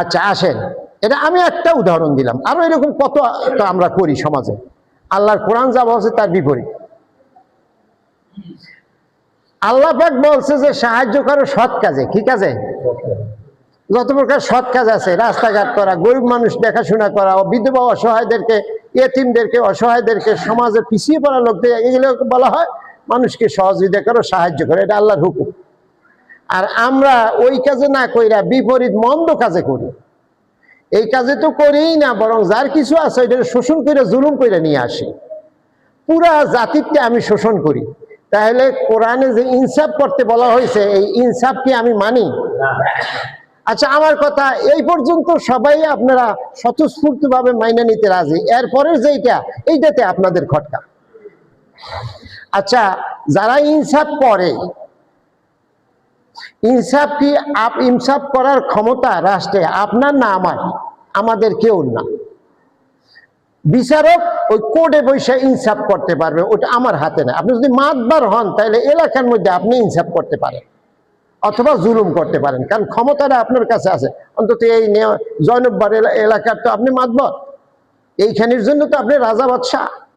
আচ্ছা আসেন, এটা আমি একটা উদাহরণ দিলাম, আরো এরকম কত আমরা করি সমাজে। আল্লাহর কোরআন যা বলছে তার বিপরীত। আল্লাহ পাক বলছে যে সাহায্য করো সৎ কাজে। কি কাজে? যত প্রকার সৎ কাজ আছে, রাস্তাঘাট করা, গরিব মানুষ দেখাশোনা করা, বিধবা অসহায়দেরকে, এতিমদেরকে, অসহায়দেরকে, সমাজে পিছিয়ে পড়া লোকদের, এগুলো বলা হয় মানুষকে সহযোগিতা করো, সাহায্য করো, এটা আল্লাহর হুকুম। আর আমরা ওই কাজে না কইরা বিপরীত মন্দ কাজে করি। এই কাজে তো করিই না, বরং যার কিছু আছে ওইটা শোষণ করে, জুলুম করে নিয়ে আসি, পুরা জাতিকে আমি শোষণ করি। তাহলে কোরআনে যে ইনসাফ করতে বলা হয়েছে, এই ইনসাফ কি আমি মানি? আচ্ছা, আমার কথা এই পর্যন্ত সবাই আপনারা স্বতঃস্ফূর্ত ভাবে মাইনে নিতে রাজি, এরপরে যেটা এইটাতে আপনাদের খটকা। আচ্ছা, যারা ইনসাফ করে, ইনসাফ কি ইনসাফ করার ক্ষমতা রাষ্ট্রে আপনার না আমার? আমাদের কেউ না। বিচারক ওই কোর্টে বসে ইনসাফ করতে পারবে, ওটা আমার হাতে না। আপনি যদি মাতবার হন তাহলে এলাকার মধ্যে আপনি ইনসাফ করতে পারেন অথবা জুলুম করতে পারেন, কারণ ক্ষমতাটা আপনার কাছে আছে। অন্তত এই জয়নববার এলাকার তো আপনি মাতবর, এইখানের জন্য তো আপনি রাজা বাদশাহ।